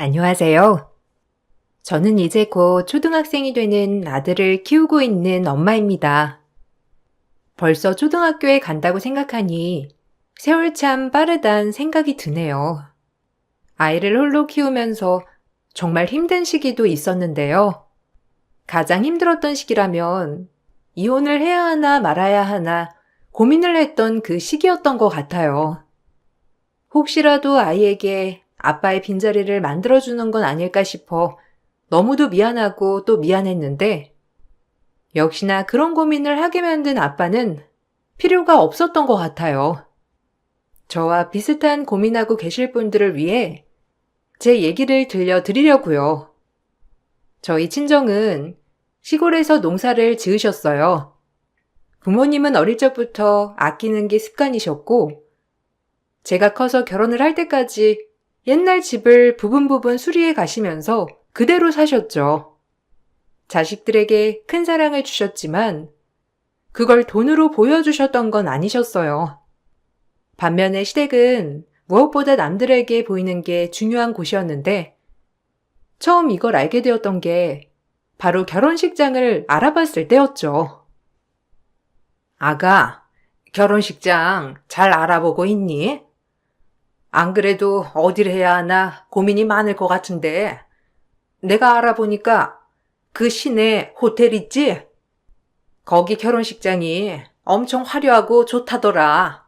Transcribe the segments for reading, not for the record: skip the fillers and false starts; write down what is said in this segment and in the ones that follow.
안녕하세요. 저는 이제 곧 초등학생이 되는 아들을 키우고 있는 엄마입니다. 벌써 초등학교에 간다고 생각하니 세월 참 빠르단 생각이 드네요. 아이를 홀로 키우면서 정말 힘든 시기도 있었는데요. 가장 힘들었던 시기라면 이혼을 해야 하나 말아야 하나 고민을 했던 그 시기였던 것 같아요. 혹시라도 아이에게 아빠의 빈자리를 만들어주는 건 아닐까 싶어 너무도 미안하고 또 미안했는데 역시나 그런 고민을 하게 만든 아빠는 필요가 없었던 것 같아요. 저와 비슷한 고민하고 계실 분들을 위해 제 얘기를 들려드리려고요. 저희 친정은 시골에서 농사를 지으셨어요. 부모님은 어릴 적부터 아끼는 게 습관이셨고 제가 커서 결혼을 할 때까지 옛날 집을 부분 수리해 가시면서 그대로 사셨죠. 자식들에게 큰 사랑을 주셨지만 그걸 돈으로 보여주셨던 건 아니셨어요. 반면에 시댁은 무엇보다 남들에게 보이는 게 중요한 곳이었는데 처음 이걸 알게 되었던 게 바로 결혼식장을 알아봤을 때였죠. 아가, 결혼식장 잘 알아보고 있니? 안 그래도 어디를 해야 하나 고민이 많을 것 같은데 내가 알아보니까 그 시내 호텔 있지? 거기 결혼식장이 엄청 화려하고 좋다더라.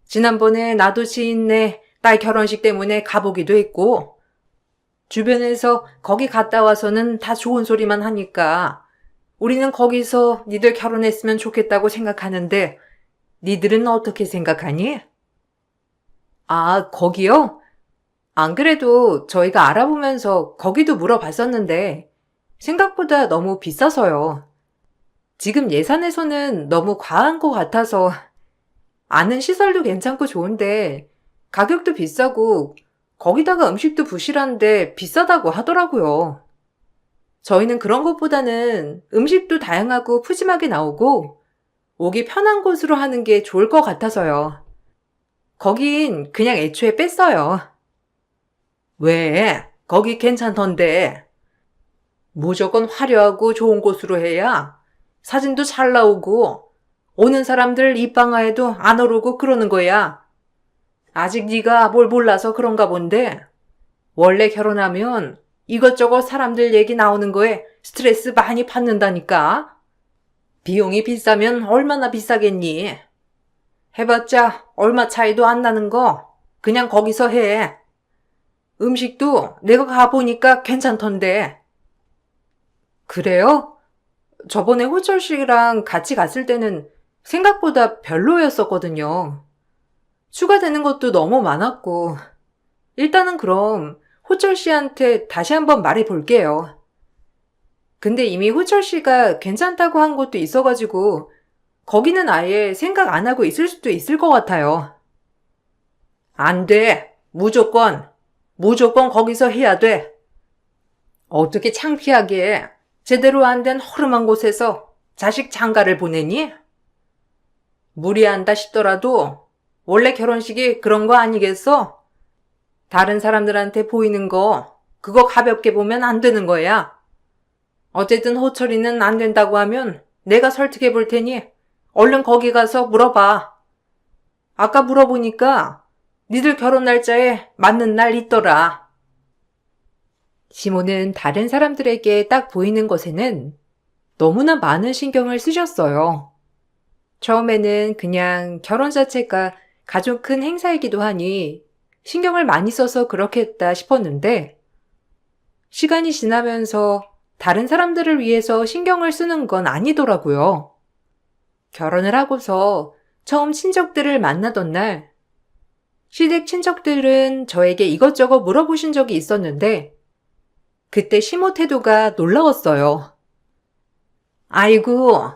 지난번에 나도 지인네 딸 결혼식 때문에 가보기도 했고 주변에서 거기 갔다 와서는 다 좋은 소리만 하니까 우리는 거기서 니들 결혼했으면 좋겠다고 생각하는데 니들은 어떻게 생각하니? 아, 거기요? 안 그래도 저희가 알아보면서 거기도 물어봤었는데 생각보다 너무 비싸서요. 지금 예산에서는 너무 과한 것 같아서 아는 시설도 괜찮고 좋은데 가격도 비싸고 거기다가 음식도 부실한데 비싸다고 하더라고요. 저희는 그런 것보다는 음식도 다양하고 푸짐하게 나오고 오기 편한 곳으로 하는 게 좋을 것 같아서요. 거긴 그냥 애초에 뺐어요. 왜? 거기 괜찮던데. 무조건 화려하고 좋은 곳으로 해야 사진도 잘 나오고 오는 사람들 입방아에도 안 오르고 그러는 거야. 아직 네가 뭘 몰라서 그런가 본데 원래 결혼하면 이것저것 사람들 얘기 나오는 거에 스트레스 많이 받는다니까. 비용이 비싸면 얼마나 비싸겠니? 해봤자 얼마 차이도 안 나는 거 그냥 거기서 해. 음식도 내가 가보니까 괜찮던데. 그래요? 저번에 호철씨랑 같이 갔을 때는 생각보다 별로였었거든요. 추가되는 것도 너무 많았고 일단은 그럼 호철씨한테 다시 한번 말해볼게요. 근데 이미 호철씨가 괜찮다고 한 곳도 있어가지고 거기는 아예 생각 안 하고 있을 수도 있을 것 같아요. 안 돼. 무조건 거기서 해야 돼. 어떻게 창피하게 제대로 안 된 허름한 곳에서 자식 장가를 보내니? 무리한다 싶더라도 원래 결혼식이 그런 거 아니겠어? 다른 사람들한테 보이는 거 그거 가볍게 보면 안 되는 거야. 어쨌든 호철이는 안 된다고 하면 내가 설득해 볼 테니 얼른 거기 가서 물어봐. 아까 물어보니까 니들 결혼 날짜에 맞는 날 있더라. 시모는 다른 사람들에게 딱 보이는 것에는 너무나 많은 신경을 쓰셨어요. 처음에는 그냥 결혼 자체가 가족 큰 행사이기도 하니 신경을 많이 써서 그렇게 했다 싶었는데 시간이 지나면서 다른 사람들을 위해서 신경을 쓰는 건 아니더라고요. 결혼을 하고서 처음 친척들을 만나던 날 시댁 친척들은 저에게 이것저것 물어보신 적이 있었는데 그때 시모 태도가 놀라웠어요. 아이고,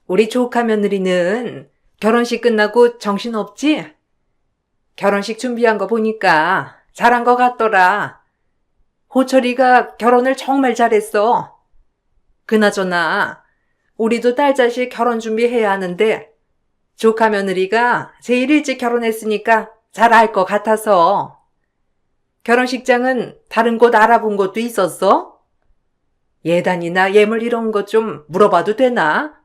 우리 조카 며느리는 결혼식 끝나고 정신없지? 결혼식 준비한 거 보니까 잘한 거 같더라. 호철이가 결혼을 정말 잘했어. 그나저나 우리도 딸 자식 결혼 준비해야 하는데 조카 며느리가 제일 일찍 결혼했으니까 잘 알 것 같아서. 결혼식장은 다른 곳 알아본 곳도 있었어? 예단이나 예물 이런 것 좀 물어봐도 되나?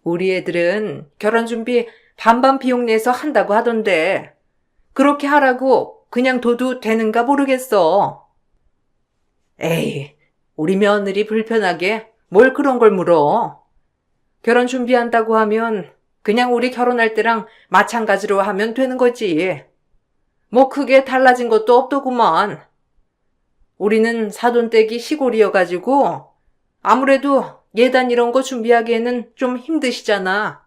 우리 애들은 결혼 준비 반반 비용 내서 한다고 하던데 그렇게 하라고 그냥 둬도 되는가 모르겠어. 에이, 우리 며느리 불편하게 뭘 그런 걸 물어. 결혼 준비한다고 하면 그냥 우리 결혼할 때랑 마찬가지로 하면 되는 거지. 뭐 크게 달라진 것도 없더구만. 우리는 사돈댁이 시골이어가지고 아무래도 예단 이런 거 준비하기에는 좀 힘드시잖아.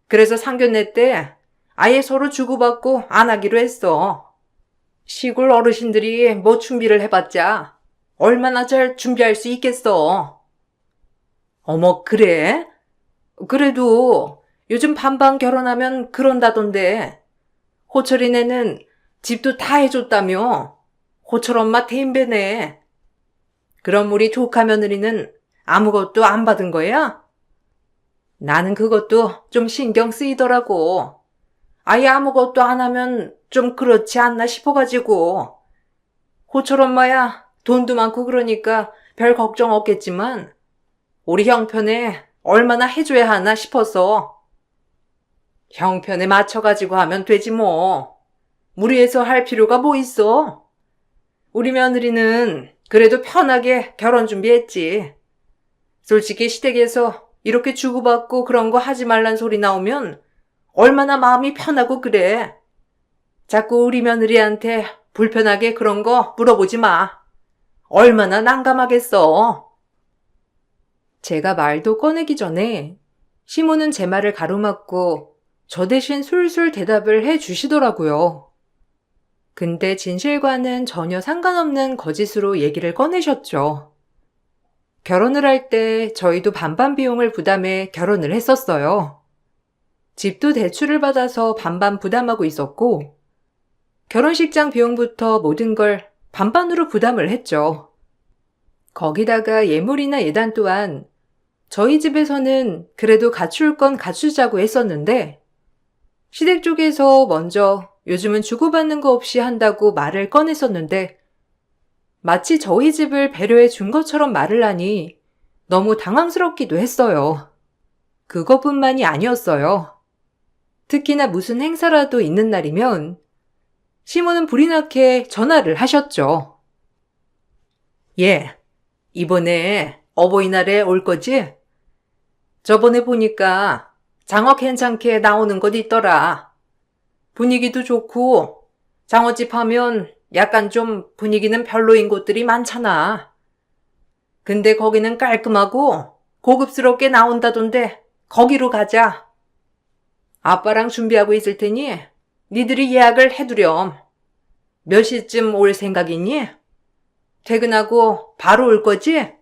그래서 상견례 때 아예 서로 주고받고 안 하기로 했어. 시골 어르신들이 뭐 준비를 해봤자 얼마나 잘 준비할 수 있겠어. 어머, 그래? 그래도 요즘 반반 결혼하면 그런다던데. 호철이네는 집도 다 해줬다며. 호철 엄마 대인배네. 그럼 우리 조카 며느리는 아무것도 안 받은 거야? 나는 그것도 좀 신경 쓰이더라고. 아예 아무것도 안 하면 좀 그렇지 않나 싶어가지고. 호철 엄마야 돈도 많고 그러니까 별 걱정 없겠지만 우리 형편에 얼마나 해줘야 하나 싶어서. 형편에 맞춰가지고 하면 되지 뭐. 무리해서 할 필요가 뭐 있어. 우리 며느리는 그래도 편하게 결혼 준비했지. 솔직히 시댁에서 이렇게 주고받고 그런 거 하지 말란 소리 나오면 얼마나 마음이 편하고 그래. 자꾸 우리 며느리한테 불편하게 그런 거 물어보지 마. 얼마나 난감하겠어. 제가 말도 꺼내기 전에 시모는 제 말을 가로막고 저 대신 술술 대답을 해 주시더라고요. 근데 진실과는 전혀 상관없는 거짓으로 얘기를 꺼내셨죠. 결혼을 할 때 저희도 반반 비용을 부담해 결혼을 했었어요. 집도 대출을 받아서 반반 부담하고 있었고, 결혼식장 비용부터 모든 걸 반반으로 부담을 했죠. 거기다가 예물이나 예단 또한 저희 집에서는 그래도 갖출 건 갖추자고 했었는데, 시댁 쪽에서 먼저 요즘은 주고받는 거 없이 한다고 말을 꺼냈었는데, 마치 저희 집을 배려해 준 것처럼 말을 하니 너무 당황스럽기도 했어요. 그것뿐만이 아니었어요. 특히나 무슨 행사라도 있는 날이면 시모는 불이 나게 전화를 하셨죠. 예, 이번에 어버이날에 올 거지? 저번에 보니까 장어 괜찮게 나오는 곳 있더라. 분위기도 좋고 장어집 하면 약간 좀 분위기는 별로인 곳들이 많잖아. 근데 거기는 깔끔하고 고급스럽게 나온다던데 거기로 가자. 아빠랑 준비하고 있을 테니 니들이 예약을 해두렴. 몇 시쯤 올 생각이니? 퇴근하고 바로 올 거지?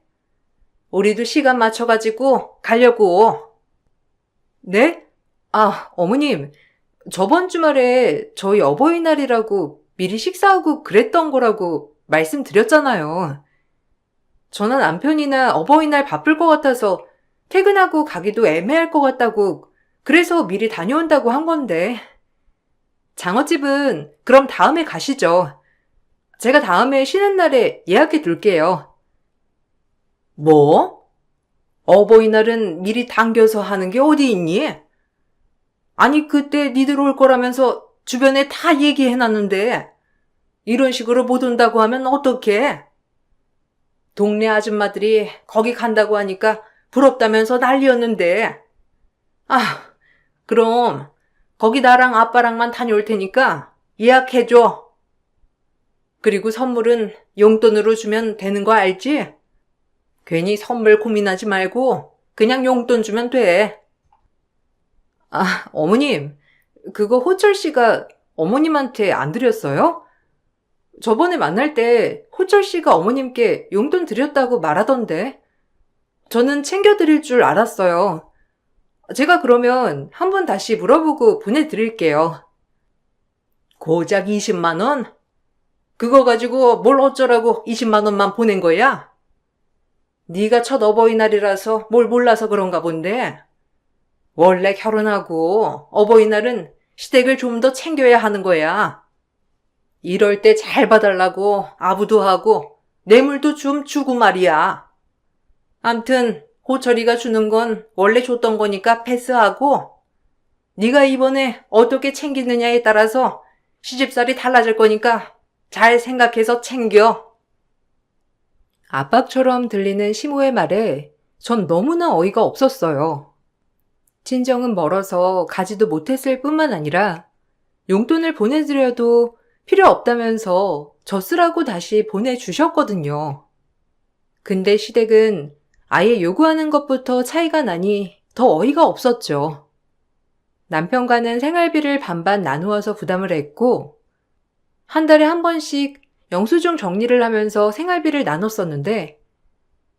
우리도 시간 맞춰가지고 가려고. 네? 아, 어머님, 저번 주말에 저희 어버이날이라고 미리 식사하고 그랬던 거라고 말씀드렸잖아요. 저는 남편이나 어버이날 바쁠 것 같아서 퇴근하고 가기도 애매할 것 같다고 그래서 미리 다녀온다고 한 건데. 장어집은 그럼 다음에 가시죠. 제가 다음에 쉬는 날에 예약해 둘게요. 뭐? 어버이날은 미리 당겨서 하는 게 어디 있니? 아니 그때 니들 올 거라면서 주변에 다 얘기해놨는데 이런 식으로 못 온다고 하면 어떡해? 동네 아줌마들이 거기 간다고 하니까 부럽다면서 난리였는데. 아, 그럼 거기 나랑 아빠랑만 다녀올 테니까 예약해줘. 그리고 선물은 용돈으로 주면 되는 거 알지? 괜히 선물 고민하지 말고 그냥 용돈 주면 돼. 아, 어머님, 그거 호철 씨가 어머님한테 안 드렸어요? 저번에 만날 때 호철 씨가 어머님께 용돈 드렸다고 말하던데. 저는 챙겨드릴 줄 알았어요. 제가 그러면 한번 다시 물어보고 보내드릴게요. 고작 20만 원? 그거 가지고 뭘 어쩌라고 20만 원만 보낸 거야? 네가 첫 어버이날이라서 뭘 몰라서 그런가 본데. 원래 결혼하고 어버이날은 시댁을 좀 더 챙겨야 하는 거야. 이럴 때 잘 봐달라고 아부도 하고 뇌물도 좀 주고 말이야. 암튼 호철이가 주는 건 원래 줬던 거니까 패스하고 네가 이번에 어떻게 챙기느냐에 따라서 시집살이 달라질 거니까 잘 생각해서 챙겨. 압박처럼 들리는 시모의 말에 전 너무나 어이가 없었어요. 친정은 멀어서 가지도 못했을 뿐만 아니라 용돈을 보내드려도 필요 없다면서 저 쓰라고 다시 보내주셨거든요. 근데 시댁은 아예 요구하는 것부터 차이가 나니 더 어이가 없었죠. 남편과는 생활비를 반반 나누어서 부담을 했고 한 달에 한 번씩 영수증 정리를 하면서 생활비를 나눴었는데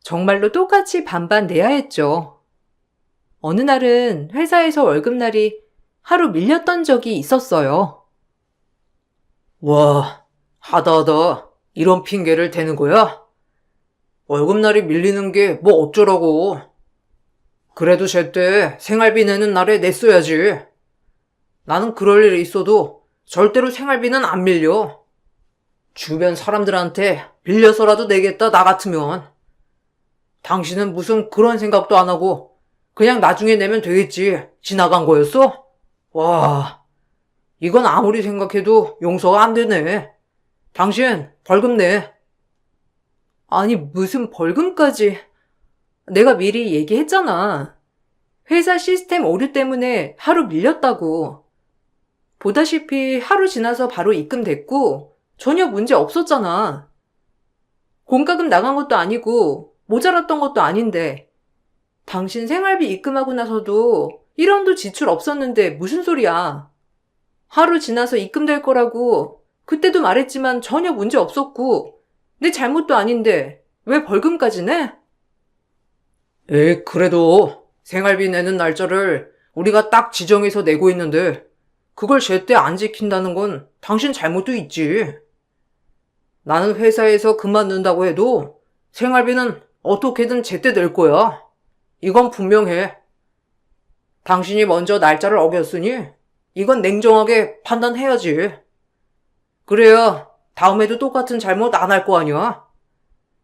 정말로 똑같이 반반 내야 했죠. 어느 날은 회사에서 월급날이 하루 밀렸던 적이 있었어요. 와, 하다 이런 핑계를 대는 거야? 월급날이 밀리는 게 뭐 어쩌라고. 그래도 제때 생활비 내는 날에 냈어야지. 나는 그럴 일이 있어도 절대로 생활비는 안 밀려. 주변 사람들한테 빌려서라도 내겠다 나 같으면. 당신은 무슨 그런 생각도 안 하고 그냥 나중에 내면 되겠지. 지나간 거였어? 와, 이건 아무리 생각해도 용서가 안 되네. 당신 벌금 내. 아니 무슨 벌금까지. 내가 미리 얘기했잖아. 회사 시스템 오류 때문에 하루 밀렸다고. 보다시피 하루 지나서 바로 입금됐고 전혀 문제 없었잖아. 공과금 나간 것도 아니고 모자랐던 것도 아닌데 당신 생활비 입금하고 나서도 1원도 지출 없었는데 무슨 소리야. 하루 지나서 입금될 거라고 그때도 말했지만 전혀 문제 없었고 내 잘못도 아닌데 왜 벌금까지 내? 그래도 생활비 내는 날짜를 우리가 딱 지정해서 내고 있는데 그걸 제때 안 지킨다는 건 당신 잘못도 있지. 나는 회사에서 그만둔다고 해도 생활비는 어떻게든 제때 낼 거야. 이건 분명해. 당신이 먼저 날짜를 어겼으니 이건 냉정하게 판단해야지. 그래야 다음에도 똑같은 잘못 안 할 거 아니야.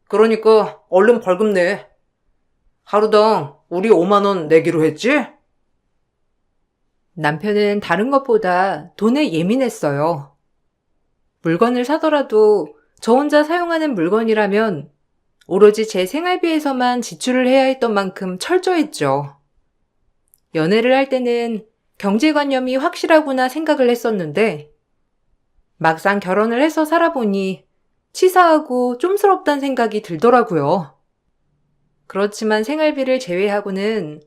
그러니까 얼른 벌금 내. 하루당 우리 5만 원 내기로 했지? 남편은 다른 것보다 돈에 예민했어요. 물건을 사더라도 저 혼자 사용하는 물건이라면 오로지 제 생활비에서만 지출을 해야 했던 만큼 철저했죠. 연애를 할 때는 경제관념이 확실하구나 생각을 했었는데 막상 결혼을 해서 살아보니 치사하고 쫌스럽다는 생각이 들더라고요. 그렇지만 생활비를 제외하고는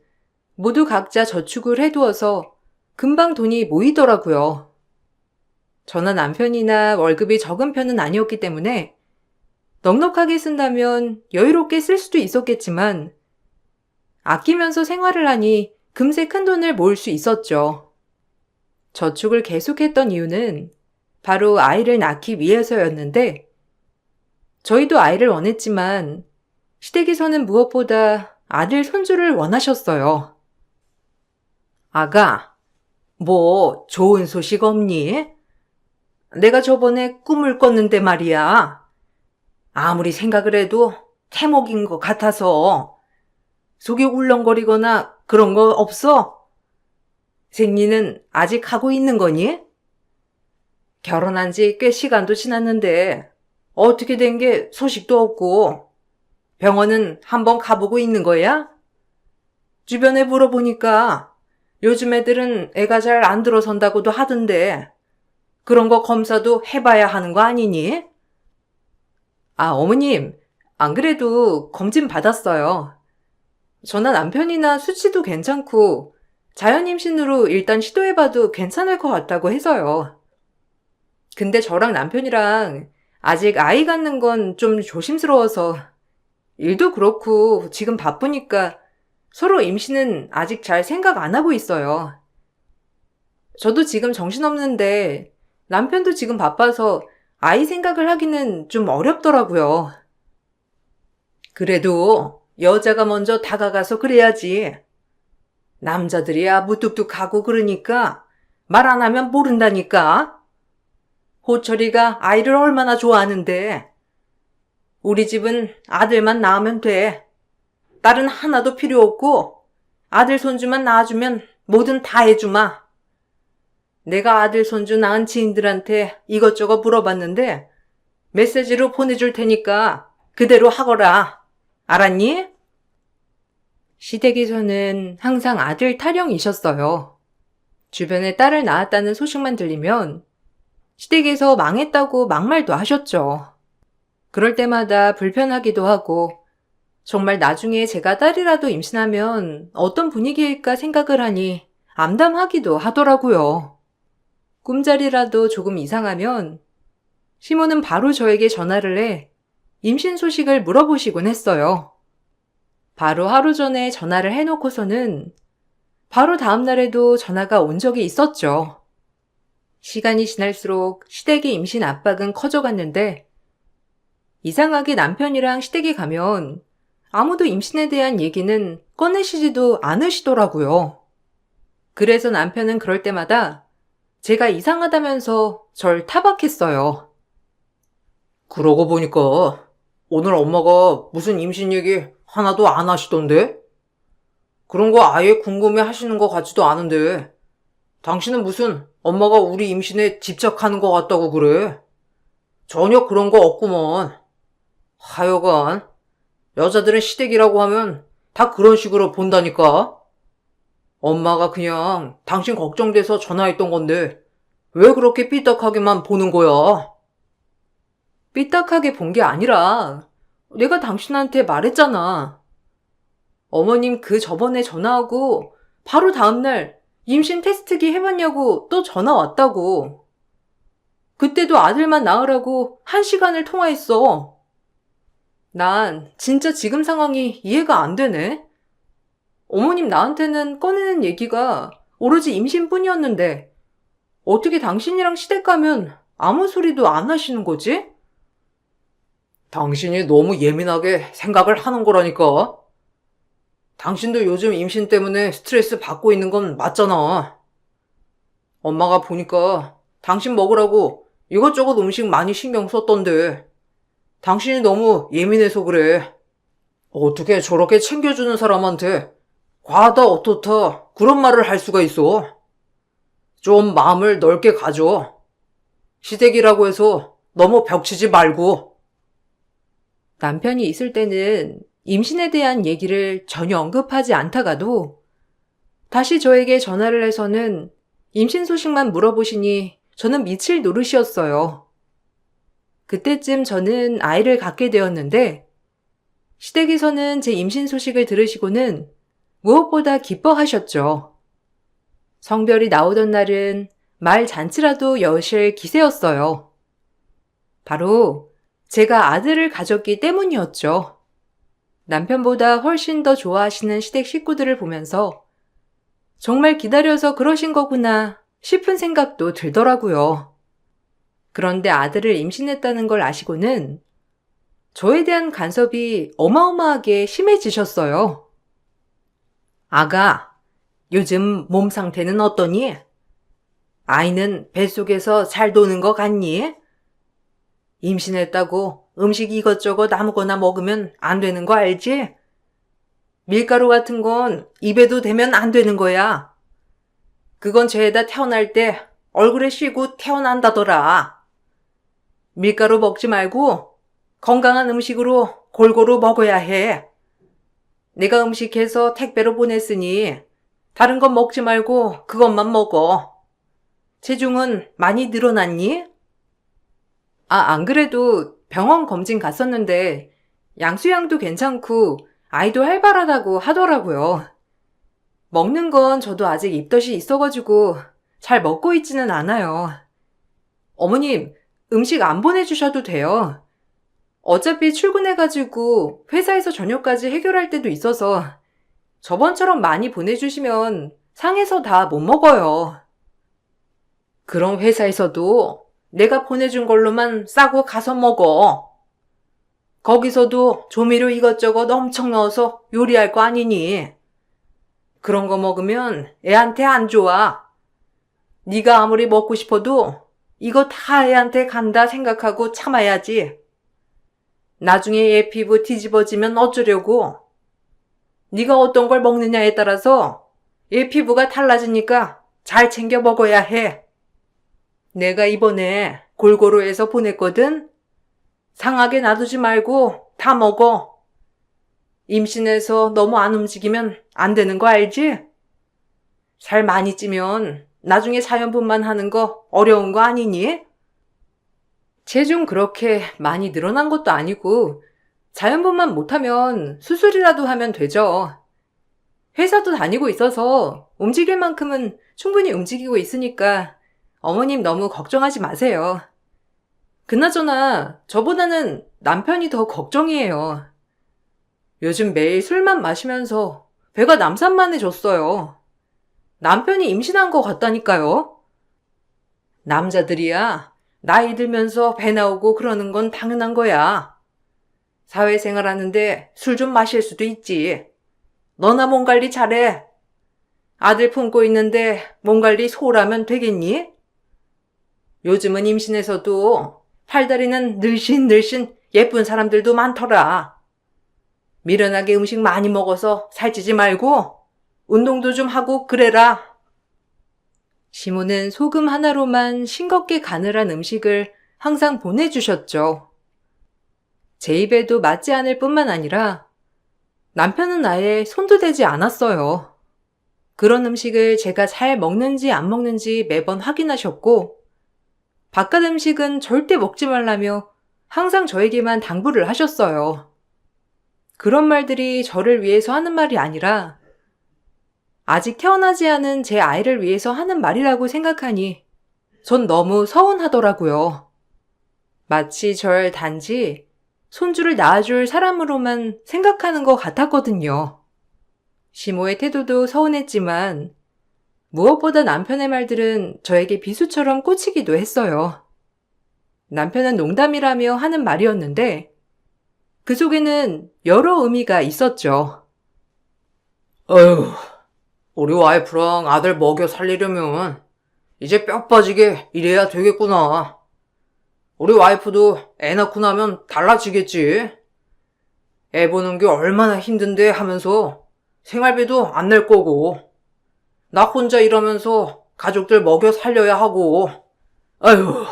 모두 각자 저축을 해두어서 금방 돈이 모이더라고요. 저나 남편이나 월급이 적은 편은 아니었기 때문에 넉넉하게 쓴다면 여유롭게 쓸 수도 있었겠지만 아끼면서 생활을 하니 금세 큰 돈을 모을 수 있었죠. 저축을 계속했던 이유는 바로 아이를 낳기 위해서였는데 저희도 아이를 원했지만 시댁에서는 무엇보다 아들 손주를 원하셨어요. 아가, 뭐 좋은 소식 없니? 내가 저번에 꿈을 꿨는데 말이야. 아무리 생각을 해도 태몽인 것 같아서 속이 울렁거리거나 그런 거 없어? 생리는 아직 하고 있는 거니? 결혼한 지 꽤 시간도 지났는데 어떻게 된 게 소식도 없고 병원은 한번 가보고 있는 거야? 주변에 물어보니까 요즘 애들은 애가 잘 안 들어선다고도 하던데 그런 거 검사도 해봐야 하는 거 아니니? 아, 어머님, 안 그래도 검진 받았어요. 저나 남편이나 수치도 괜찮고 자연 임신으로 일단 시도해봐도 괜찮을 것 같다고 해서요. 근데 저랑 남편이랑 아직 아이 갖는 건 좀 조심스러워서 일도 그렇고 지금 바쁘니까 서로 임신은 아직 잘 생각 안 하고 있어요. 저도 지금 정신없는데 남편도 지금 바빠서 아이 생각을 하기는 좀 어렵더라고요. 그래도 여자가 먼저 다가가서 그래야지. 남자들이야 무뚝뚝하고 그러니까 말 안 하면 모른다니까. 호철이가 아이를 얼마나 좋아하는데. 우리 집은 아들만 낳으면 돼. 딸은 하나도 필요 없고 아들 손주만 낳아주면 뭐든 다 해주마. 내가 아들 손주 낳은 지인들한테 이것저것 물어봤는데 메시지로 보내줄 테니까 그대로 하거라. 알았니? 시댁에서는 항상 아들 타령이셨어요. 주변에 딸을 낳았다는 소식만 들리면 시댁에서 망했다고 막말도 하셨죠. 그럴 때마다 불편하기도 하고 정말 나중에 제가 딸이라도 임신하면 어떤 분위기일까 생각을 하니 암담하기도 하더라고요. 꿈자리라도 조금 이상하면 시모는 바로 저에게 전화를 해 임신 소식을 물어보시곤 했어요. 바로 하루 전에 전화를 해놓고서는 바로 다음 날에도 전화가 온 적이 있었죠. 시간이 지날수록 시댁의 임신 압박은 커져갔는데 이상하게 남편이랑 시댁에 가면 아무도 임신에 대한 얘기는 꺼내시지도 않으시더라고요. 그래서 남편은 그럴 때마다 제가 이상하다면서 절 타박했어요. 그러고 보니까 오늘 엄마가 무슨 임신 얘기 하나도 안 하시던데? 그런 거 아예 궁금해 하시는 것 같지도 않은데 당신은 무슨 엄마가 우리 임신에 집착하는 것 같다고 그래? 전혀 그런 거 없구먼. 하여간 여자들은 시댁이라고 하면 다 그런 식으로 본다니까? 엄마가 그냥 당신 걱정돼서 전화했던 건데 왜 그렇게 삐딱하게만 보는 거야? 삐딱하게 본 게 아니라 내가 당신한테 말했잖아. 어머님 그 저번에 전화하고 바로 다음날 임신 테스트기 해봤냐고 또 전화 왔다고. 그때도 아들만 낳으라고 1시간을 통화했어. 난 진짜 지금 상황이 이해가 안 되네. 어머님 나한테는 꺼내는 얘기가 오로지 임신뿐이었는데 어떻게 당신이랑 시댁 가면 아무 소리도 안 하시는 거지? 당신이 너무 예민하게 생각을 하는 거라니까. 당신도 요즘 임신 때문에 스트레스 받고 있는 건 맞잖아. 엄마가 보니까 당신 먹으라고 이것저것 음식 많이 신경 썼던데 당신이 너무 예민해서 그래. 어떻게 저렇게 챙겨주는 사람한테 과하다 어떻다 그런 말을 할 수가 있어. 좀 마음을 넓게 가져. 시댁이라고 해서 너무 벽치지 말고. 남편이 있을 때는 임신에 대한 얘기를 전혀 언급하지 않다가도 다시 저에게 전화를 해서는 임신 소식만 물어보시니 저는 미칠 노릇이었어요. 그때쯤 저는 아이를 갖게 되었는데 시댁에서는 제 임신 소식을 들으시고는 무엇보다 기뻐하셨죠. 성별이 나오던 날은 말 잔치라도 여실 기세였어요. 바로 제가 아들을 가졌기 때문이었죠. 남편보다 훨씬 더 좋아하시는 시댁 식구들을 보면서 정말 기다려서 그러신 거구나 싶은 생각도 들더라고요. 그런데 아들을 임신했다는 걸 아시고는 저에 대한 간섭이 어마어마하게 심해지셨어요. 아가, 요즘 몸 상태는 어떠니? 아이는 뱃속에서 잘 도는 거 같니? 임신했다고 음식 이것저것 아무거나 먹으면 안 되는 거 알지? 밀가루 같은 건 입에도 대면 안 되는 거야. 그건 죄다 태어날 때 얼굴에 씌고 태어난다더라. 밀가루 먹지 말고 건강한 음식으로 골고루 먹어야 해. 내가 음식해서 택배로 보냈으니 다른 건 먹지 말고 그것만 먹어. 체중은 많이 늘어났니? 안 그래도 병원 검진 갔었는데 양수양도 괜찮고 아이도 활발하다고 하더라고요. 먹는 건 저도 아직 입덧이 있어가지고 잘 먹고 있지는 않아요. 어머님, 음식 안 보내주셔도 돼요. 어차피 출근해가지고 회사에서 저녁까지 해결할 때도 있어서 저번처럼 많이 보내주시면 상해서 다 못 먹어요. 그럼 회사에서도 내가 보내준 걸로만 싸고 가서 먹어. 거기서도 조미료 이것저것 엄청 넣어서 요리할 거 아니니. 그런 거 먹으면 애한테 안 좋아. 네가 아무리 먹고 싶어도 이거 다 애한테 간다 생각하고 참아야지. 나중에 얘 피부 뒤집어지면 어쩌려고. 네가 어떤 걸 먹느냐에 따라서 얘 피부가 달라지니까 잘 챙겨 먹어야 해. 내가 이번에 골고루 해서 보냈거든. 상하게 놔두지 말고 다 먹어. 임신해서 너무 안 움직이면 안 되는 거 알지? 살 많이 찌면 나중에 자연분만 하는 거 어려운 거 아니니? 체중 그렇게 많이 늘어난 것도 아니고 자연분만 못하면 수술이라도 하면 되죠. 회사도 다니고 있어서 움직일 만큼은 충분히 움직이고 있으니까 어머님 너무 걱정하지 마세요. 그나저나 저보다는 남편이 더 걱정이에요. 요즘 매일 술만 마시면서 배가 남산만해졌어요. 남편이 임신한 것 같다니까요. 남자들이야 나이 들면서 배 나오고 그러는 건 당연한 거야. 사회생활 하는데 술 좀 마실 수도 있지. 너나 몸 관리 잘해. 아들 품고 있는데 몸 관리 소홀하면 되겠니? 요즘은 임신해서도 팔다리는 늘씬늘씬 예쁜 사람들도 많더라. 미련하게 음식 많이 먹어서 살찌지 말고 운동도 좀 하고 그래라. 시모는 소금 하나로만 싱겁게 가늘한 음식을 항상 보내주셨죠. 제 입에도 맞지 않을 뿐만 아니라 남편은 아예 손도 대지 않았어요. 그런 음식을 제가 잘 먹는지 안 먹는지 매번 확인하셨고 바깥 음식은 절대 먹지 말라며 항상 저에게만 당부를 하셨어요. 그런 말들이 저를 위해서 하는 말이 아니라 아직 태어나지 않은 제 아이를 위해서 하는 말이라고 생각하니 전 너무 서운하더라고요. 마치 절 단지 손주를 낳아줄 사람으로만 생각하는 것 같았거든요. 시모의 태도도 서운했지만 무엇보다 남편의 말들은 저에게 비수처럼 꽂히기도 했어요. 남편은 농담이라며 하는 말이었는데 그 속에는 여러 의미가 있었죠. 어휴, 우리 와이프랑 아들 먹여 살리려면 이제 뼈 빠지게 일해야 되겠구나. 우리 와이프도 애 낳고 나면 달라지겠지. 애 보는 게 얼마나 힘든데 하면서 생활비도 안 낼 거고 나 혼자 일하면서 가족들 먹여 살려야 하고 아휴,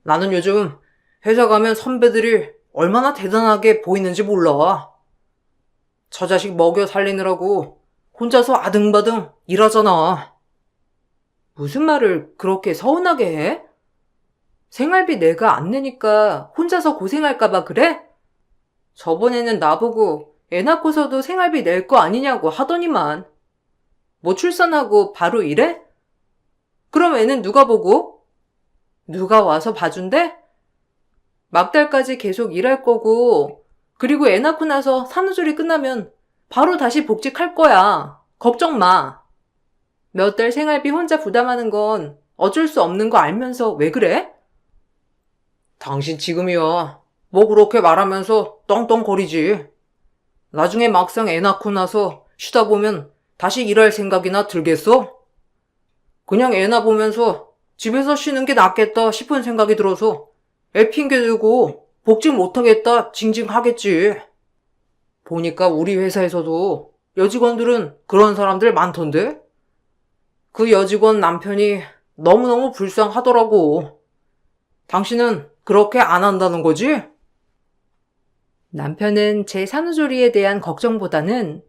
나는 요즘 회사 가면 선배들이 얼마나 대단하게 보이는지 몰라. 처자식 먹여 살리느라고 혼자서 아등바등 일하잖아. 무슨 말을 그렇게 서운하게 해? 생활비 내가 안 내니까 혼자서 고생할까봐 그래? 저번에는 나보고 애 낳고서도 생활비 낼 거 아니냐고 하더니만. 뭐 출산하고 바로 일해? 그럼 애는 누가 보고? 누가 와서 봐준대? 막달까지 계속 일할 거고 그리고 애 낳고 나서 산후조리 끝나면 바로 다시 복직할 거야. 걱정 마. 몇 달 생활비 혼자 부담하는 건 어쩔 수 없는 거 알면서 왜 그래? 당신 지금이야. 뭐 그렇게 말하면서 떵떵거리지. 나중에 막상 애 낳고 나서 쉬다 보면 다시 일할 생각이나 들겠어? 그냥 애나 보면서 집에서 쉬는 게 낫겠다 싶은 생각이 들어서 애 핑계대고 복직 못하겠다 징징하겠지. 보니까 우리 회사에서도 여직원들은 그런 사람들 많던데? 그 여직원 남편이 너무너무 불쌍하더라고. 당신은 그렇게 안 한다는 거지? 남편은 제 산후조리에 대한 걱정보다는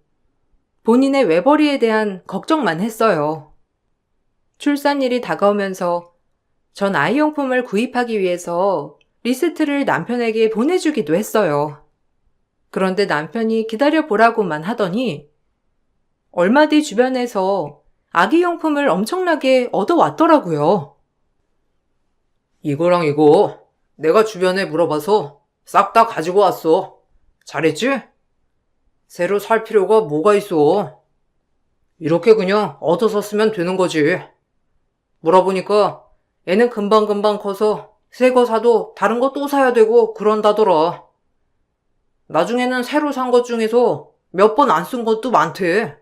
본인의 외벌이에 대한 걱정만 했어요. 출산일이 다가오면서 전 아이용품을 구입하기 위해서 리스트를 남편에게 보내주기도 했어요. 그런데 남편이 기다려보라고만 하더니 얼마 뒤 주변에서 아기용품을 엄청나게 얻어왔더라고요. 이거랑 이거 내가 주변에 물어봐서 싹 다 가지고 왔어. 잘했지? 새로 살 필요가 뭐가 있어. 이렇게 그냥 얻어서 쓰면 되는 거지. 물어보니까 애는 금방금방 커서 새 거 사도 다른 거 또 사야 되고 그런다더라. 나중에는 새로 산 것 중에서 몇 번 안 쓴 것도 많대.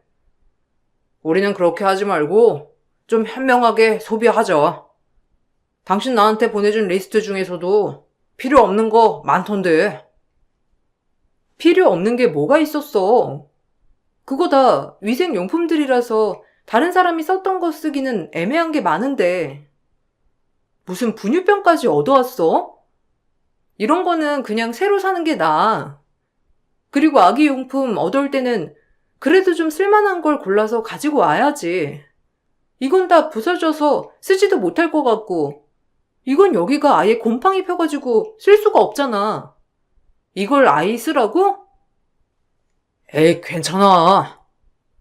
우리는 그렇게 하지 말고 좀 현명하게 소비하자. 당신 나한테 보내준 리스트 중에서도 필요 없는 거 많던데. 필요 없는 게 뭐가 있었어? 그거 다 위생용품들이라서 다른 사람이 썼던 거 쓰기는 애매한 게 많은데. 무슨 분유병까지 얻어왔어? 이런 거는 그냥 새로 사는 게 나아. 그리고 아기용품 얻어올 때는 그래도 좀 쓸만한 걸 골라서 가지고 와야지. 이건 다 부서져서 쓰지도 못할 것 같고, 이건 여기가 아예 곰팡이 펴가지고 쓸 수가 없잖아. 이걸 아이 쓰라고? 에이, 괜찮아.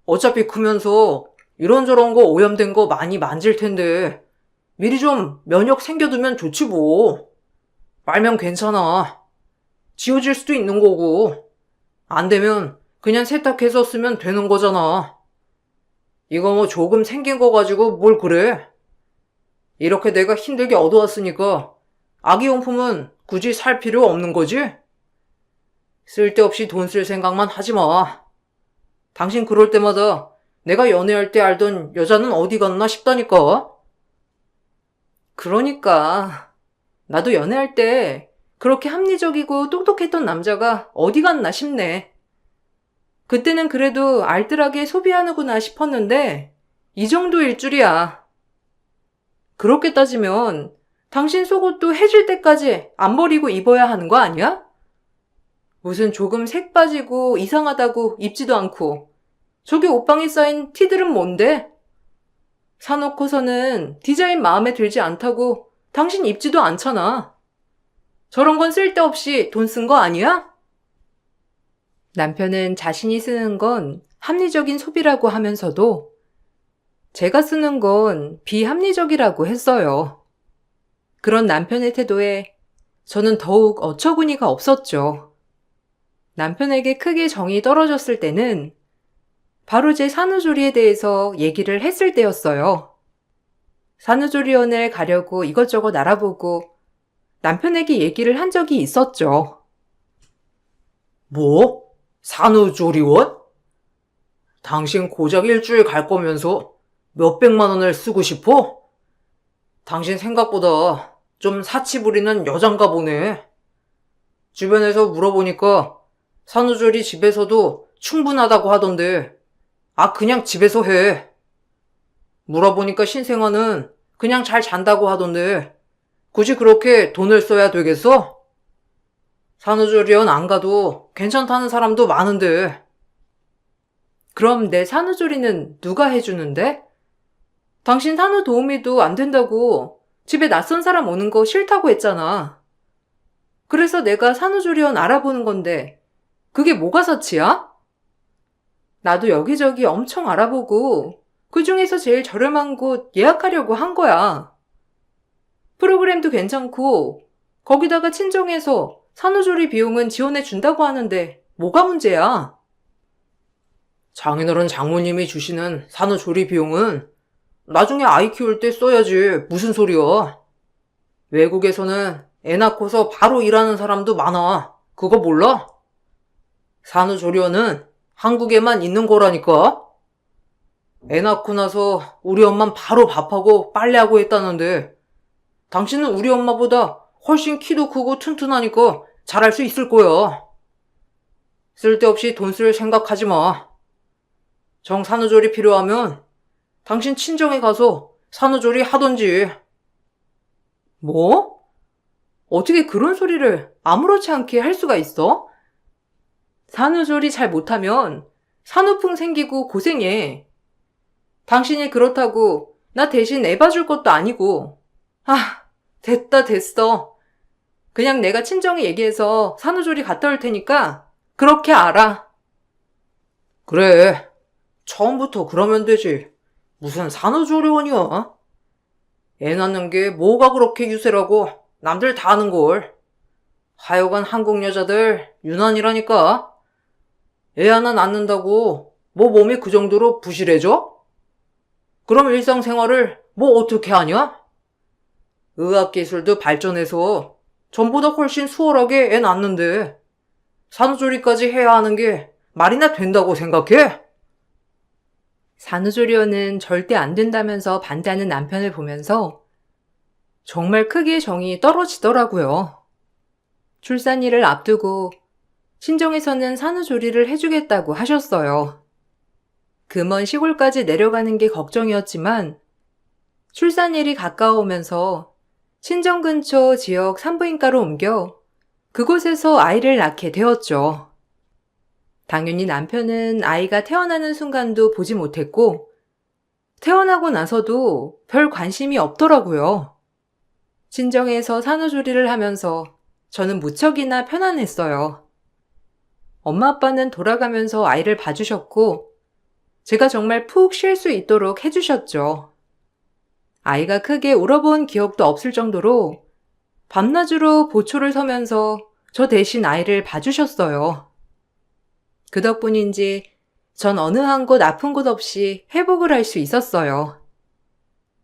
어차피 크면서 이런저런 거 오염된 거 많이 만질 텐데, 미리 좀 면역 생겨두면 좋지 뭐. 빨면 괜찮아. 지워질 수도 있는 거고. 안 되면 그냥 세탁해서 쓰면 되는 거잖아. 이거 뭐 조금 생긴 거 가지고 뭘 그래? 이렇게 내가 힘들게 얻어왔으니까 아기용품은 굳이 살 필요 없는 거지? 쓸데없이 돈 쓸 생각만 하지 마. 당신 그럴 때마다 내가 연애할 때 알던 여자는 어디 갔나 싶다니까. 그러니까 나도 연애할 때 그렇게 합리적이고 똑똑했던 남자가 어디 갔나 싶네. 그때는 그래도 알뜰하게 소비하는구나 싶었는데 이 정도일 줄이야. 그렇게 따지면 당신 속옷도 해질 때까지 안 버리고 입어야 하는 거 아니야? 무슨 조금 색 빠지고 이상하다고 입지도 않고 저기 옷방에 쌓인 티들은 뭔데? 사놓고서는 디자인 마음에 들지 않다고 당신 입지도 않잖아. 저런 건 쓸데없이 돈 쓴 거 아니야? 남편은 자신이 쓰는 건 합리적인 소비라고 하면서도 제가 쓰는 건 비합리적이라고 했어요. 그런 남편의 태도에 저는 더욱 어처구니가 없었죠. 남편에게 크게 정이 떨어졌을 때는 바로 제 산후조리에 대해서 얘기를 했을 때였어요. 산후조리원을 가려고 이것저것 알아보고 남편에게 얘기를 한 적이 있었죠. 뭐? 산후조리원? 당신 고작 일주일 갈 거면서 몇백만 원을 쓰고 싶어? 당신 생각보다 좀 사치 부리는 여잔가 보네. 주변에서 물어보니까 산후조리 집에서도 충분하다고 하던데, 그냥 집에서 해. 물어보니까 신생아는 그냥 잘 잔다고 하던데, 굳이 그렇게 돈을 써야 되겠어? 산후조리원 안 가도 괜찮다는 사람도 많은데. 그럼 내 산후조리는 누가 해주는데? 당신 산후도우미도 안 된다고 집에 낯선 사람 오는 거 싫다고 했잖아. 그래서 내가 산후조리원 알아보는 건데 그게 뭐가 사치야? 나도 여기저기 엄청 알아보고 그중에서 제일 저렴한 곳 예약하려고 한 거야. 프로그램도 괜찮고 거기다가 친정에서 산후조리 비용은 지원해 준다고 하는데 뭐가 문제야? 장인어른 장모님이 주시는 산후조리 비용은 나중에 아이 키울 때 써야지 무슨 소리야. 외국에서는 애 낳고서 바로 일하는 사람도 많아. 그거 몰라? 산후조리원은 한국에만 있는 거라니까. 애 낳고 나서 우리 엄만 바로 밥하고 빨래하고 했다는데 당신은 우리 엄마보다 훨씬 키도 크고 튼튼하니까 잘할 수 있을 거야. 쓸데없이 돈 쓸 생각하지 마. 정산후조리 필요하면 당신 친정에 가서 산후조리 하던지. 뭐? 어떻게 그런 소리를 아무렇지 않게 할 수가 있어? 산후조리 잘 못하면 산후풍 생기고 고생해. 당신이 그렇다고 나 대신 애 봐줄 것도 아니고. 됐어. 그냥 내가 친정에 얘기해서 산후조리 갔다 올 테니까 그렇게 알아. 그래. 처음부터 그러면 되지. 무슨 산후조리원이야? 애 낳는 게 뭐가 그렇게 유세라고 남들 다 아는걸. 하여간 한국 여자들 유난이라니까. 애 하나 낳는다고 뭐 몸이 그 정도로 부실해져? 그럼 일상생활을 뭐 어떻게 하냐? 의학기술도 발전해서 전보다 훨씬 수월하게 애 낳는데 산후조리까지 해야 하는 게 말이나 된다고 생각해? 산후조리원은 절대 안 된다면서 반대하는 남편을 보면서 정말 크게 정이 떨어지더라고요. 출산일을 앞두고 친정에서는 산후조리를 해주겠다고 하셨어요. 그 먼 시골까지 내려가는 게 걱정이었지만 출산일이 가까워오면서 친정 근처 지역 산부인과로 옮겨 그곳에서 아이를 낳게 되었죠. 당연히 남편은 아이가 태어나는 순간도 보지 못했고 태어나고 나서도 별 관심이 없더라고요. 친정에서 산후조리를 하면서 저는 무척이나 편안했어요. 엄마 아빠는 돌아가면서 아이를 봐주셨고 제가 정말 푹 쉴 수 있도록 해주셨죠. 아이가 크게 울어본 기억도 없을 정도로 밤낮으로 보초를 서면서 저 대신 아이를 봐주셨어요. 그 덕분인지 전 어느 한 곳 아픈 곳 없이 회복을 할 수 있었어요.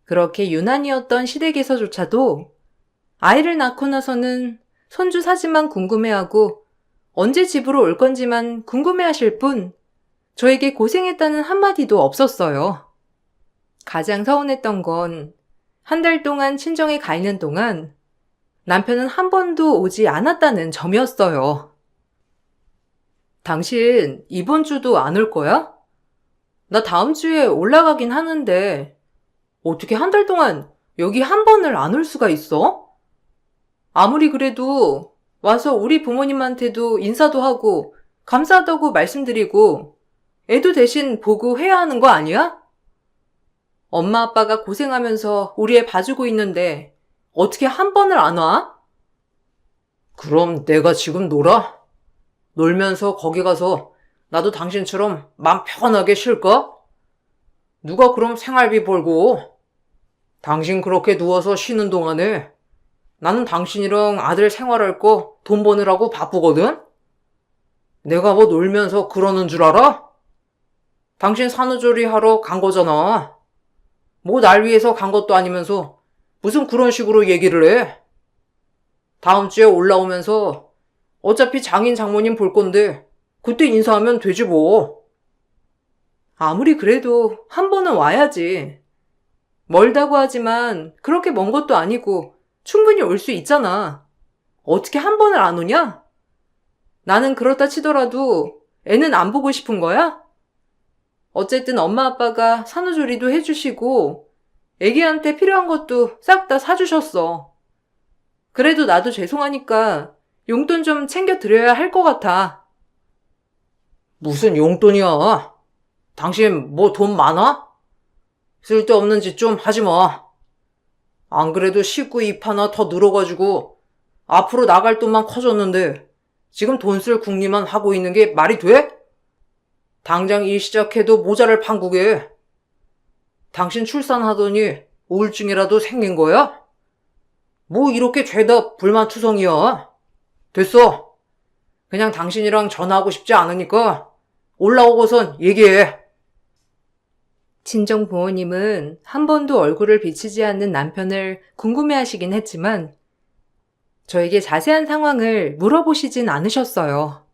그렇게 유난이었던 시댁에서조차도 아이를 낳고 나서는 손주 사진만 궁금해하고 언제 집으로 올 건지만 궁금해하실 뿐 저에게 고생했다는 한마디도 없었어요. 가장 서운했던 건 한 달 동안 친정에 가 있는 동안 남편은 한 번도 오지 않았다는 점이었어요. 당신 이번 주도 안 올 거야? 나 다음 주에 올라가긴 하는데 어떻게 한 달 동안 여기 한 번을 안 올 수가 있어? 아무리 그래도 와서 우리 부모님한테도 인사도 하고 감사하다고 말씀드리고 애도 대신 보고 해야 하는 거 아니야? 엄마 아빠가 고생하면서 우리 애 봐주고 있는데 어떻게 한 번을 안 와? 그럼 내가 지금 놀아? 놀면서 거기 가서 나도 당신처럼 맘 편하게 쉴까? 누가 그럼 생활비 벌고? 당신 그렇게 누워서 쉬는 동안에 나는 당신이랑 아들 생활할 거 돈 버느라고 바쁘거든? 내가 뭐 놀면서 그러는 줄 알아? 당신 산후조리 하러 간 거잖아. 뭐 날 위해서 간 것도 아니면서 무슨 그런 식으로 얘기를 해? 다음 주에 올라오면서 어차피 장인 장모님 볼 건데 그때 인사하면 되지 뭐. 아무리 그래도 한 번은 와야지. 멀다고 하지만 그렇게 먼 것도 아니고 충분히 올 수 있잖아. 어떻게 한 번을 안 오냐? 나는 그렇다 치더라도 애는 안 보고 싶은 거야? 어쨌든 엄마 아빠가 산후조리도 해주시고 애기한테 필요한 것도 싹 다 사주셨어. 그래도 나도 죄송하니까 용돈 좀 챙겨드려야 할 것 같아. 무슨 용돈이야? 당신 뭐 돈 많아? 쓸데없는 짓 좀 하지 마. 안 그래도 식구 입 하나 더 늘어가지고 앞으로 나갈 돈만 커졌는데 지금 돈 쓸 궁리만 하고 있는 게 말이 돼? 당장 일 시작해도 모자랄 판국에. 당신 출산하더니 우울증이라도 생긴 거야? 뭐 이렇게 죄다 불만투성이야. 됐어. 그냥 당신이랑 전화하고 싶지 않으니까 올라오고선 얘기해. 친정 부모님은 한 번도 얼굴을 비치지 않는 남편을 궁금해하시긴 했지만 저에게 자세한 상황을 물어보시진 않으셨어요.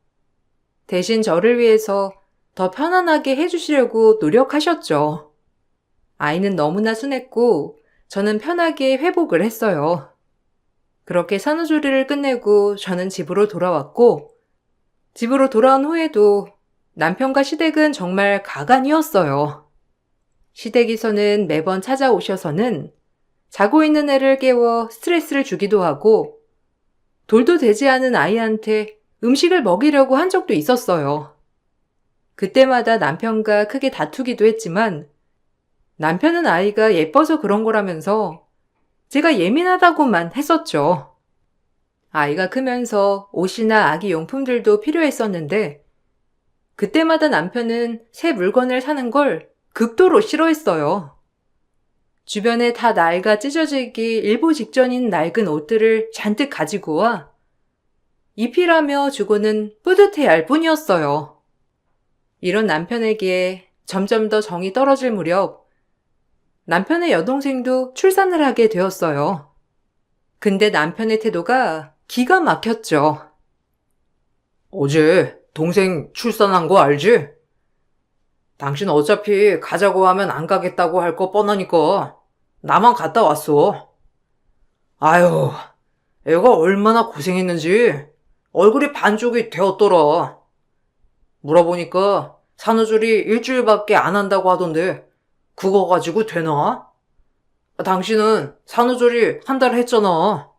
대신 저를 위해서 더 편안하게 해주시려고 노력하셨죠. 아이는 너무나 순했고 저는 편하게 회복을 했어요. 그렇게 산후조리를 끝내고 저는 집으로 돌아왔고 집으로 돌아온 후에도 남편과 시댁은 정말 가관이었어요. 시댁에서는 매번 찾아오셔서는 자고 있는 애를 깨워 스트레스를 주기도 하고 돌도 되지 않은 아이한테 음식을 먹이려고 한 적도 있었어요. 그때마다 남편과 크게 다투기도 했지만 남편은 아이가 예뻐서 그런 거라면서 제가 예민하다고만 했었죠. 아이가 크면서 옷이나 아기 용품들도 필요했었는데 그때마다 남편은 새 물건을 사는 걸 극도로 싫어했어요. 주변에 다 낡아 찢어지기 일보 직전인 낡은 옷들을 잔뜩 가지고 와 입히라며 주고는 뿌듯해할 뿐이었어요. 이런 남편에게 점점 더 정이 떨어질 무렵 남편의 여동생도 출산을 하게 되었어요. 근데 남편의 태도가 기가 막혔죠. 어제 동생 출산한 거 알지? 당신 어차피 가자고 하면 안 가겠다고 할 거 뻔하니까 나만 갔다 왔어. 아유, 애가 얼마나 고생했는지 얼굴이 반쪽이 되었더라. 물어보니까 산후조리 일주일밖에 안 한다고 하던데 그거 가지고 되나? 당신은 산후조리 한 달 했잖아.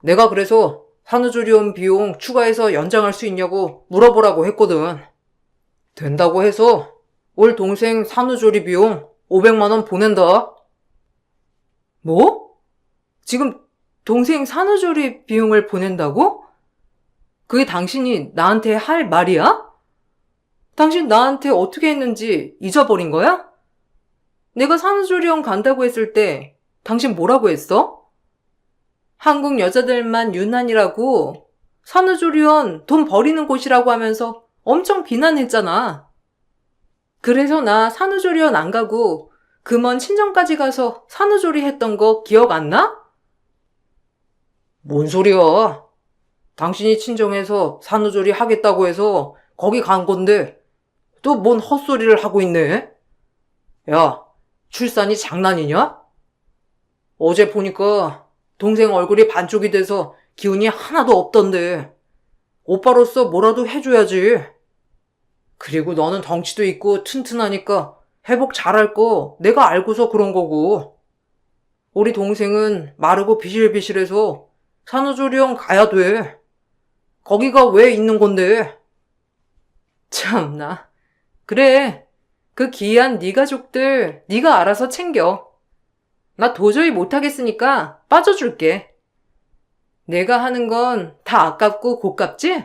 내가 그래서 산후조리원 비용 추가해서 연장할 수 있냐고 물어보라고 했거든. 된다고 해서 올 동생 산후조리 비용 500만 원 보낸다. 뭐? 지금 동생 산후조리 비용을 보낸다고? 그게 당신이 나한테 할 말이야? 당신 나한테 어떻게 했는지 잊어버린 거야? 내가 산후조리원 간다고 했을 때 당신 뭐라고 했어? 한국 여자들만 유난이라고 산후조리원 돈 버리는 곳이라고 하면서 엄청 비난했잖아. 그래서 나 산후조리원 안 가고 그 먼 친정까지 가서 산후조리 했던 거 기억 안 나? 뭔 소리야? 당신이 친정에서 산후조리 하겠다고 해서 거기 간 건데 또 뭔 헛소리를 하고 있네? 야, 출산이 장난이냐? 어제 보니까 동생 얼굴이 반쪽이 돼서 기운이 하나도 없던데 오빠로서 뭐라도 해줘야지. 그리고 너는 덩치도 있고 튼튼하니까 회복 잘할 거 내가 알고서 그런 거고. 우리 동생은 마르고 비실비실해서 산후조리원 가야 돼. 거기가 왜 있는 건데? 참나. 그래. 그 귀한 네 가족들 네가 알아서 챙겨. 나 도저히 못하겠으니까 빠져줄게. 내가 하는 건 다 아깝고 고깝지?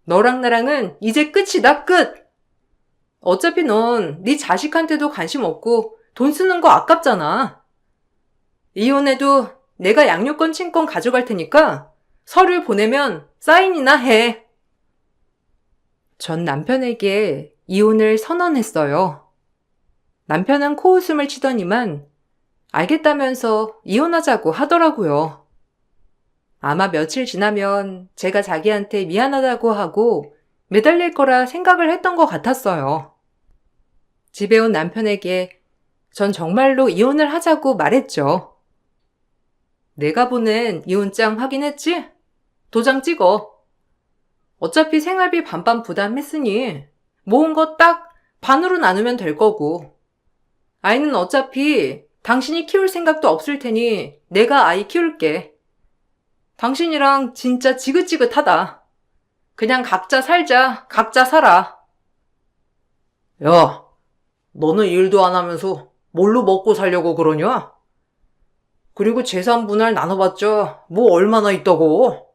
너랑 나랑은 이제 끝이다, 끝! 어차피 넌 네 자식한테도 관심 없고 돈 쓰는 거 아깝잖아. 이혼해도 내가 양육권 친권 가져갈 테니까 서류 보내면 사인이나 해. 전 남편에게 이혼을 선언했어요. 남편은 코웃음을 치더니만 알겠다면서 이혼하자고 하더라고요. 아마 며칠 지나면 제가 자기한테 미안하다고 하고 매달릴 거라 생각을 했던 것 같았어요. 집에 온 남편에게 전 정말로 이혼을 하자고 말했죠. 내가 보낸 이혼장 확인했지? 도장 찍어. 어차피 생활비 반반 부담했으니 모은 거 딱 반으로 나누면 될 거고. 아이는 어차피 당신이 키울 생각도 없을 테니 내가 아이 키울게. 당신이랑 진짜 지긋지긋하다. 그냥 각자 살자, 각자 살아. 야, 너는 일도 안 하면서 뭘로 먹고 살려고 그러냐? 그리고 재산 분할 나눠봤자 뭐 얼마나 있다고.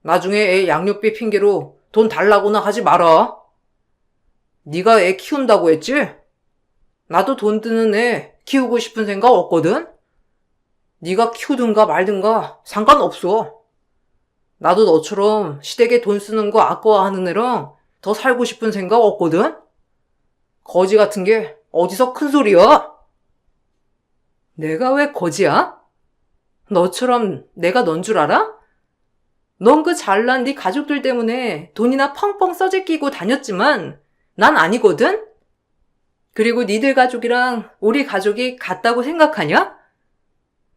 나중에 애 양육비 핑계로 돈 달라고나 하지 마라. 네가 애 키운다고 했지? 나도 돈 드는 애 키우고 싶은 생각 없거든? 네가 키우든가 말든가 상관없어. 나도 너처럼 시댁에 돈 쓰는 거 아까워하는 애랑 더 살고 싶은 생각 없거든? 거지 같은 게 어디서 큰 소리야? 내가 왜 거지야? 너처럼 내가 넌 줄 알아? 넌 그 잘난 네 가족들 때문에 돈이나 펑펑 써재끼고 다녔지만 난 아니거든? 그리고 니들 가족이랑 우리 가족이 같다고 생각하냐?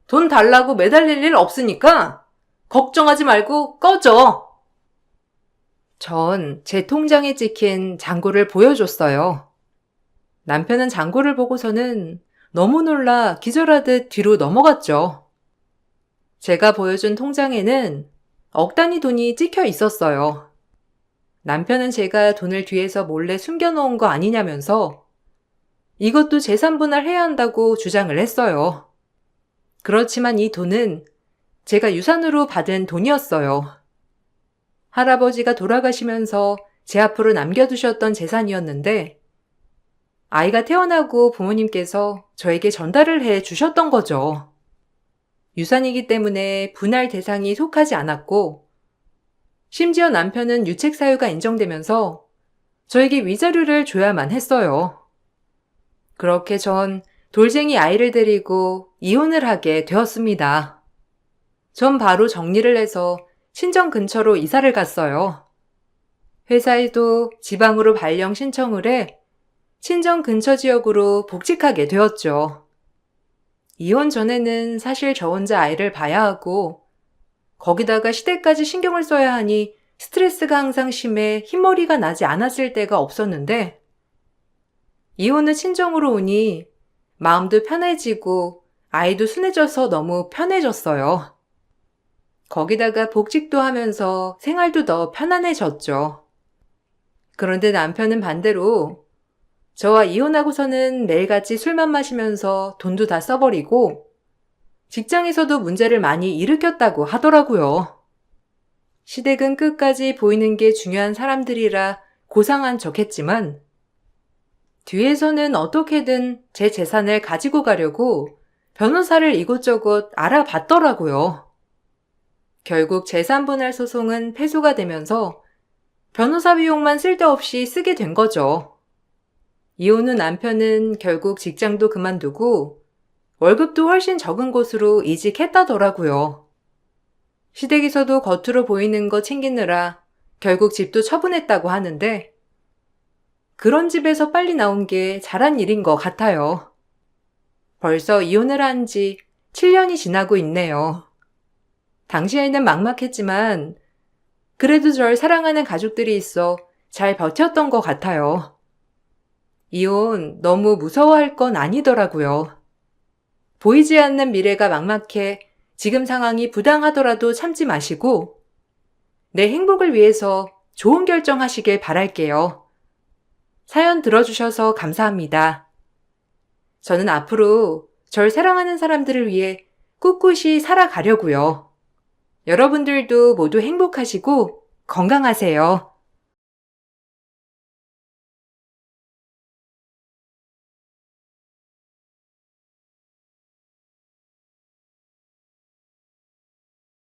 돈 달라고 매달릴 일 없으니까 걱정하지 말고 꺼져. 전 제 통장에 찍힌 잔고를 보여줬어요. 남편은 잔고를 보고서는 너무 놀라 기절하듯 뒤로 넘어갔죠. 제가 보여준 통장에는 억 단위 돈이 찍혀 있었어요. 남편은 제가 돈을 뒤에서 몰래 숨겨놓은 거 아니냐면서 이것도 재산 분할해야 한다고 주장을 했어요. 그렇지만 이 돈은 제가 유산으로 받은 돈이었어요. 할아버지가 돌아가시면서 제 앞으로 남겨두셨던 재산이었는데 아이가 태어나고 부모님께서 저에게 전달을 해 주셨던 거죠. 유산이기 때문에 분할 대상이 속하지 않았고 심지어 남편은 유책 사유가 인정되면서 저에게 위자료를 줘야만 했어요. 그렇게 전 돌쟁이 아이를 데리고 이혼을 하게 되었습니다. 전 바로 정리를 해서 친정 근처로 이사를 갔어요. 회사에도 지방으로 발령 신청을 해 친정 근처 지역으로 복직하게 되었죠. 이혼 전에는 사실 저 혼자 아이를 봐야 하고, 거기다가 시댁까지 신경을 써야 하니 스트레스가 항상 심해 흰머리가 나지 않았을 때가 없었는데, 이혼 후 친정으로 오니 마음도 편해지고 아이도 순해져서 너무 편해졌어요. 거기다가 복직도 하면서 생활도 더 편안해졌죠. 그런데 남편은 반대로 저와 이혼하고서는 매일같이 술만 마시면서 돈도 다 써버리고 직장에서도 문제를 많이 일으켰다고 하더라고요. 시댁은 끝까지 보이는 게 중요한 사람들이라 고상한 척했지만 뒤에서는 어떻게든 제 재산을 가지고 가려고 변호사를 이곳저곳 알아봤더라고요. 결국 재산분할 소송은 패소가 되면서 변호사 비용만 쓸데없이 쓰게 된 거죠. 이혼 후 남편은 결국 직장도 그만두고 월급도 훨씬 적은 곳으로 이직했다더라고요. 시댁에서도 겉으로 보이는 거 챙기느라 결국 집도 처분했다고 하는데 그런 집에서 빨리 나온 게 잘한 일인 것 같아요. 벌써 이혼을 한 지 7년이 지나고 있네요. 당시에는 막막했지만 그래도 절 사랑하는 가족들이 있어 잘 버텼던 것 같아요. 이혼 너무 무서워할 건 아니더라고요. 보이지 않는 미래가 막막해 지금 상황이 부당하더라도 참지 마시고 내 행복을 위해서 좋은 결정하시길 바랄게요. 사연 들어주셔서 감사합니다. 저는 앞으로 절 사랑하는 사람들을 위해 꿋꿋이 살아가려고요. 여러분들도 모두 행복하시고 건강하세요.